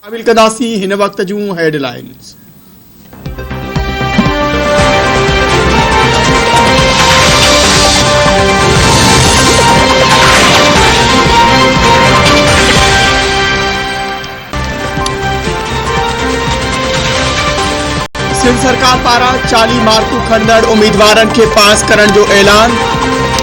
शामिल कंदासीं हिन वक्त जूं हेडलाइंस। सिंध सरकार पारां 40 मार्कूं खणंदड़ उम्मीदवारनि खे पास करण जो ऐलान।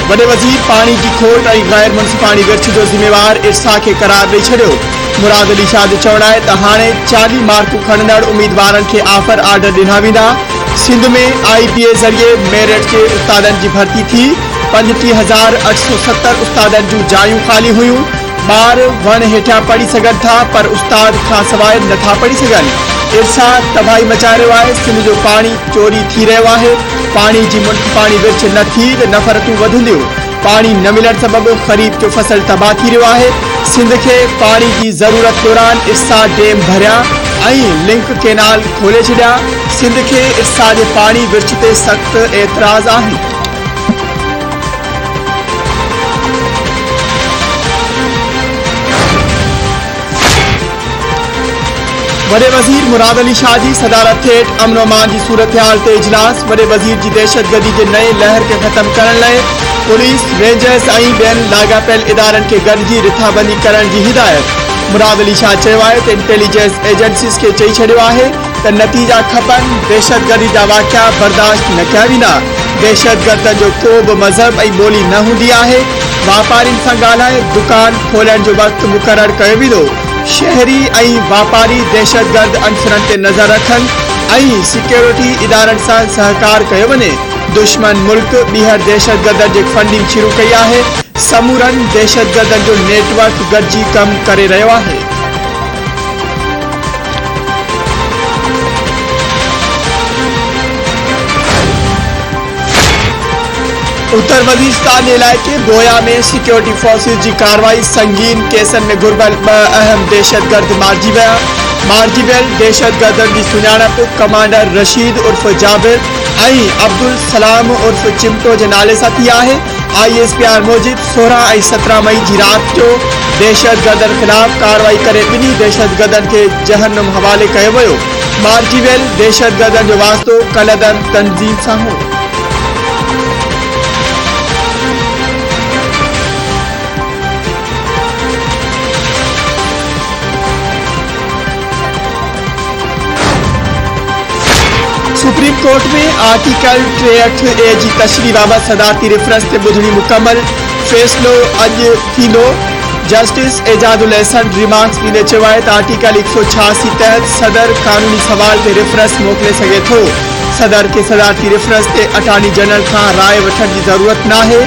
वॾे वज़ीर पाणी जी खोट ऐं गैर मुंसिफ़ाणी विर्छ जो ज़िम्मेवार इर्सा खे करार ॾेई छॾियो। मुराद अली शाह जो चवणु आहे त हाणे 40 मार्कूं खणंदड़ उम्मीदवारनि खे ऑफर आर्डर ॾिना वेंदा। सिंध में IBA ज़रिए मेरिट जे उस्तादनि जी भर्ती थी। 35,870 उस्तादनि जूं जायूं ख़ाली हुयूं। ॿार वण हेठां पढ़ी सघनि था पर उस्ताद खां सवाइ नथा पढ़ी सघनि। इर्सा तबाही मचाए रहियो आहे। सिंध जो पाणी चोरी थी रहियो आहे। पाणी जी मुंसिफ़ाणी विर्छ न थी त नफ़रतूं वधंदियूं। पाणी न मिलण सबबि ख़रीफ जो फसल तबाह थी रहियो आहे। सिंध खे पाणी जी ज़रूरत दौरान इर्सा डैम भरिया ऐं लिंक केनाल खोले छॾिया। सिंध खे इर्सा जे पाणी विर्छ ते सख़्त एतिराज़ आहे। वॾे वज़ीर मुराद अली शाह जी सदारत हेठि अमन अमान जी सूरत हाल ते इजलास। वॾे वज़ीर जी दहशतगर्दी जे नए लहर खे ख़त्म करण लाइ पुलिस, रेंजर्स ऐं ॿियनि लाॻापियल इदारनि खे गॾिजी रिथाबंदी करण जी हिदायत। मुराद अली शाह चयो आहे त इंटेलिजेंस एजेंसीज़ खे चई छॾियो आहे त नतीजा खपनि। दहशतगर्दी जा वाक़िया बर्दाश्त न कया वेंदा। दहशतगर्दनि जो को बि मज़हब ऐं ॿोली न हूंदी आहे। वापारियुनि सां ॻाल्हाए दुकान खोलण जो वक़्तु मुक़ररु कयो वेंदो। शहरी ऐं वापारी दहशतगर्द अंसरनि ते नज़र रखनि ऐं सिक्योरिटी इदारनि सां सहकार कयो वञे। दुश्मन मुल्क ॿीहर दहशतगर्दनि जी फंडिंग शुरू कई आहे। समूरनि दहशतगर्दनि जो नेटवर्क गॾिजी कमु करे रहियो आहे। उत्तर वज़ीरस्तान इलाइक़े बोया में सिक्योरिटी फोर्सिस जी कार्रवाई। संगीन केसनि में घुर्बल 2 अहम दहशतगर्द मारिजी विया। मारिजी वियल दहशतगर्दनि जी सुञाणप कमांडर रशीद उर्फ जाबिर ऐं अब्दुल सलाम उर्फ चिमटो जे नाले सां थी आहे। ISPR मूजिब 16 ऐं 17 मई जी राति जो दहशतगर्दनि ख़िलाफ़ कार्रवाई करे ॿिन्ही दहशतगर्दनि खे जहन्नुम हवाले कयो वियो। मारिजी वियल दहशतगर्दनि जो वास्तो कलदन तंज़ीम सां हो। सुप्रीम कोर्ट में आर्टिकल 63A जी तशरीह बाबति सदारती रिफरेंस ते ॿुधणी मुकमल। फ़ैसिलो अॼु थींदो। जस्टिस एजाजुल अहसन रिमार्क्स ॾींदे चयो आहे त आर्टिकल 186 तहत सदर कानूनी सवाल ते रेफरेंस मोकिले सघे थो। सदर खे सदारती रेफरेंस ते अटॉर्नी जनरल खां राय वठण जी ज़रूरत नाहे।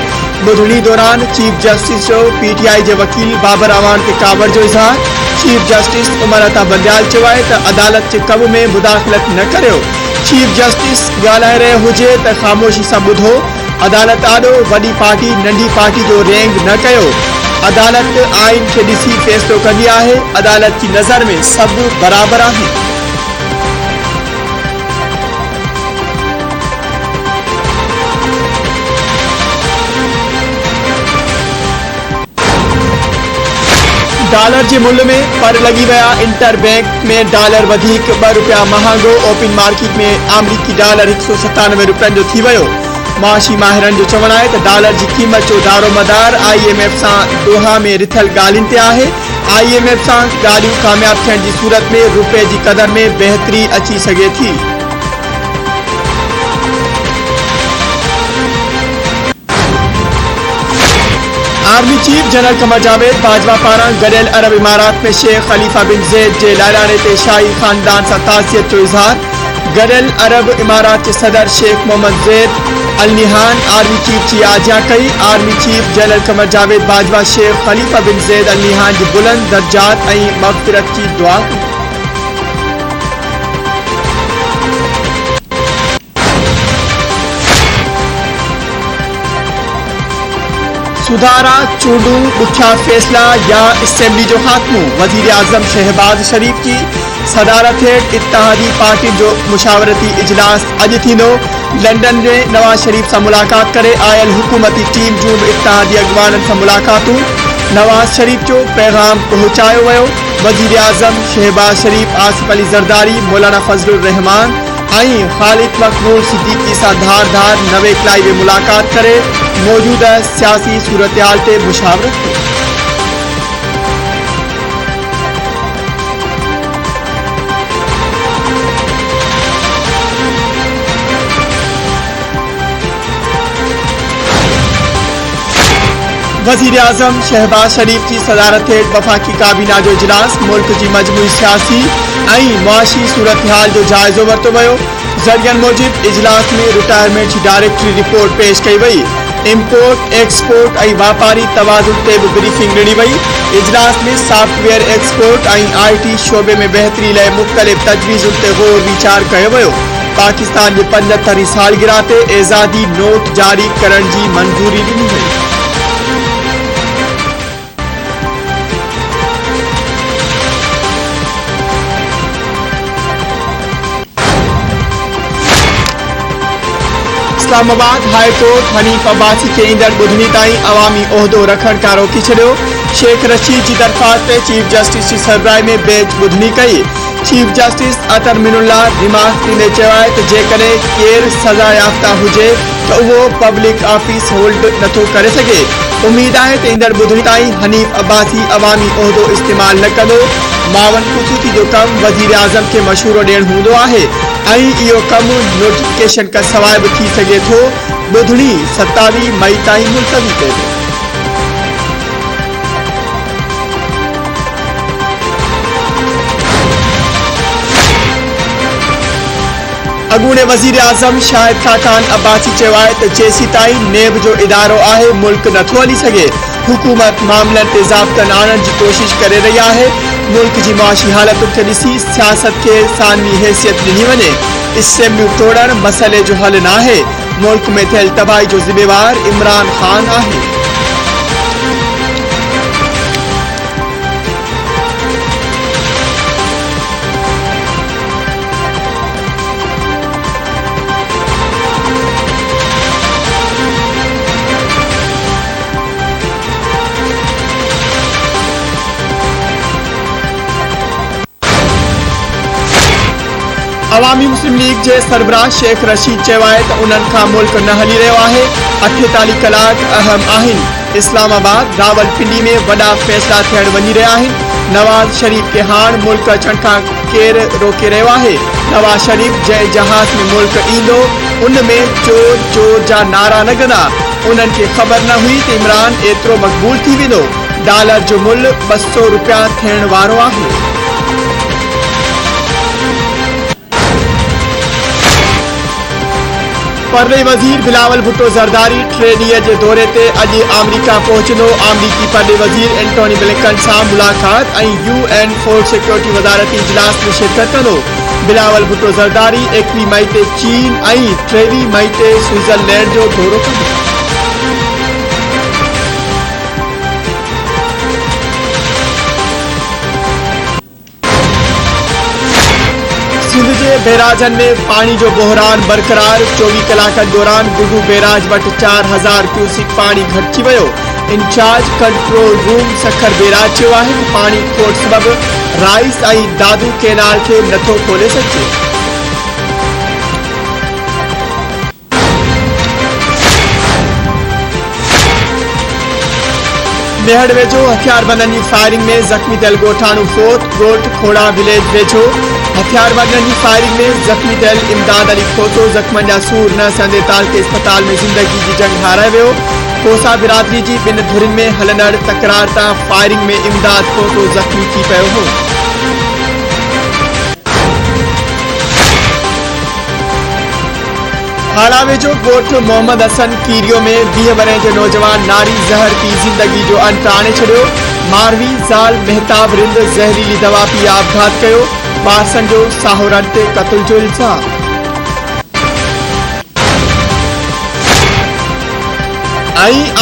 ॿुधणी दौरान चीफ जस्टिस जो PTI जे वकील बाबर अवान ते कावड़ जो इज़हार। चीफ जस्टिस उमर अता बंदयाल चयो आहे त अदालत जे कम में मुदाख़लत न करियो। चीफ जस्टिस ॻाल्हाए रहियो हुजे त ख़ामोशी सां ॿुधो। अदालत आॾो वॾी पार्टी नंढी पार्टी जो रेंग न कयो। अदालत आइन खे ॾिसी फ़ैसिलो कंदी आहे। अदालत जी नज़र में सभु बराबरि आहिनि। डॉलर जे मुल्क में पर लॻी विया। इंटर बैंक में डॉलर वधीक 2 रुपया महांगो। ओपन मार्केट में अमरीकी डॉलर 197 रुपयनि जो थी वियो। माशी माहिरनि जो चवणु आहे त डॉलर जी क़ीमत जो दारोमदार IMF सां दोहा में रिथल ॻाल्हियुनि ते आहे। IMF सां ॻाल्हियूं कामयाब थियण जी सूरत में रुपए जी क़दर में बहितरी अची सघे थी। Army chief general Qamar Javed Bajwa पारां गॾियल अरब इमारात में शेख खलीफा बिन ज़ैद जे लाड़ाणे ते शाही ख़ानदान सां ताज़ियत जो इज़हार। गॾियल अरब इमारात जे सदर शेख मोहम्मद ज़ैद अल निहान आर्मी चीफ जी आजिया कई। Army chief general Qamar Javed Bajwa Sheikh खलीफा बिन ज़ैद अल निहान जी बुलंद दर्जात ऐं मग़फ़िरत जी दुआ कई। सुधारा चूंडू ॾुखिया फ़ैसिला या असेंबली जो ख़ात्मो। वज़ीर आज़म शहबाज शरीफ की सदारत हेठि इत्तेहादी पार्टी जो मुशावरती इजलास अॼु थींदो। लंडन में नवाज़ शरीफ सां मुलाक़ात करे आयल हुकूमती टीम जूं बि इत्तेहादी अॻवाननि सां मुलाक़ातूं। नवाज शरीफ जो पैगाम पहुंचायो वियो। वजीर आजम शहबाज शरीफ, आसिफ अली जरदारी, मौलाना फजलुर रहमान ऐं खालिद मकबूल सिद्दीकी सां धार नवे इकलाई में मुलाकात करे मौजूदा सियासी सूरतहाल ते मुशावरत की। वजीर आजम शहबाज शरीफ की सदारत हेठ वफाकी काबीना जो इजलास मुल्क की मजमूई सियासी ऐं मुआशी सूरतहाल जो जायजो वरतो वियो। ज़रियन मूजिब इजलास में रिटायरमेंट की डायरेक्टरी रिपोर्ट पेश कई वई। इम्पोर्ट एक्सपोर्ट ऐं वापारी तवाज़ुन ते भी ब्रीफिंग ॾिनी वई। इजलास में सॉफ्टवेयर एक्सपोर्ट ऐं IT शोबे में बेहतरी लाइ मुख़्तलिफ़ तजवीज़ुनि ते गौर वीचार कयो वियो। पाकिस्तान की 75वीं सालगिरह ते एज़ादी नोट जारी करण की मंजूरी ॾिनी वई। इस्लामाबाद हाई कोर्ट हनीफ अब्बासी के ईंदड़ बुधनी ताईं अवामी उहदो रखण खां रोकी छॾियो। शेख रशीद की दरख़्वास्त ते चीफ जस्टिस की सरबराही में बेंच बुधनी कई। चीफ जस्टिस अतर मिनुल्ला रिमार्क ॾींदे चयो आहे त जेकॾहिं केरु सज़ा याफ़्ता हुजे त उहो पब्लिक ऑफिस होल्ड नथो करे सघे। उम्मीद है त ईंदड़ बुधनी ताईं हनीफ अब्बासी अवामी उहदो इस्तेमाल न कंदो। मावन कुसूती जो कम वजीर आजम के मशूरो ॾियणु हूंदो आहे ऐं इहो कम नोटिफिकेशन का सवाइ भी थी सके थो। बुधनी 27 मई ताईं मुलतवी कयो। अगूणे वजीर आजम शाहिद खाकान अब्बासी चयो आहे त जेसी ताईं नेब जो इदारो आहे मुल्क नथो हली सघे। हुकूमत मामलनि ते ज़ाब्तन आणण जी कोशिश करे रही आहे। मुल्क की मुआशी हालतुनि खे ॾिसी सियासत के सानवी हैसियत ॾिनी वञे। असेंबलियूं तोड़ण मसइले जो हल न आहे। मुल्क में थियल तबाही जो ज़िम्मेवार इमरान खान आहे। अवामी मुस्लिम लीग के सरबराह शेख रशीद चयो आहे त उन्हनि खां मुल्क न हली रहियो आहे। 48 कलाक अहम आहिनि। इस्लामाबाद रावलपिंडी में वॾा फ़ैसिला थियण वञी रहिया आहिनि। नवाज शरीफ के हाण मुल्क अचण खां केरु रोके रहियो आहे। नवाज शरीफ जंहिं जहाज़ में मुल्क ईंदो उन में चोर चोर जा नारा न कंदा। उन्हनि खे ख़बर न हुई त इमरान एतिरो मक़बूल थी वेंदो। डॉलर जो मुल्ह 200 रुपया थियण वारो आहे। परले वजीर बिलावल भुट्टो ज़रदारी 3 ॾींहं जे दौरे ते अॼु अमरीका पहुचंदो। अमरीकी परले वजीर एंटोनी ब्लिंकन सां मुलाक़ात ऐं UN फूड सिक्योरिटी वज़ारती इजलास में शिरकत कंदो। बिलावल भुट्टो ज़रदारी 21 मई ते चीन ऐं 23 मई ते स्विट्ज़रलैंड जो दौरो कंदो। सिंध के बैराजन में पानी जो बहरान बरकरार। 24 कलाक दौरान गुडू बैराज वट 4000 क्यूसिक पानी घटिजी वियो। Incharge control room Sukkur barrage चयो आहे त पानी खोट सबब राइस ऐं दादू कैनाल के नथो खोले सघे। मेहड़ वेझो हथियारबंदनि की फायरिंग में जख्मी थियल ॻोठाणो फोत ॻोठ खोड़ा विलेज वेझो हथियारबंदनि की फायरिंग में जख्मी थियल इमदाद अली खोतो ज़ख़्मनि जा सूर न सहंदे तालके अस्पताल में ज़िंदगी की जंग हाराए वियो। खोसा बिरादरी की 2 धुरिन में हलंदड़ तकरार तां फायरिंग में इमदाद खोतो ज़ख़्मी थी पियो हो। हाड़ा वेझो ॻोठ मोहम्मद हसन कीरियो में 20 वरह के नौजवान नारी जहर पी जिंदगी जो अंत आणे छड़ियो। मारवी ज़ाल मेहताब रिंद जहरीली दवा पी आपघात कयो। बारसन जो साहुरन ते कत्ल जो इल्जाम।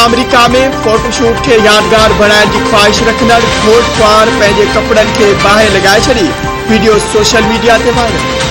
अमेरिका में फोटोशूट के यादगार बनाने की ख्वाहिश रखंदड़ घोट ख्वार पंहिंजे कपड़न के बाहि लगाए छड़ी। वीडियो सोशल मीडिया ते वायरल।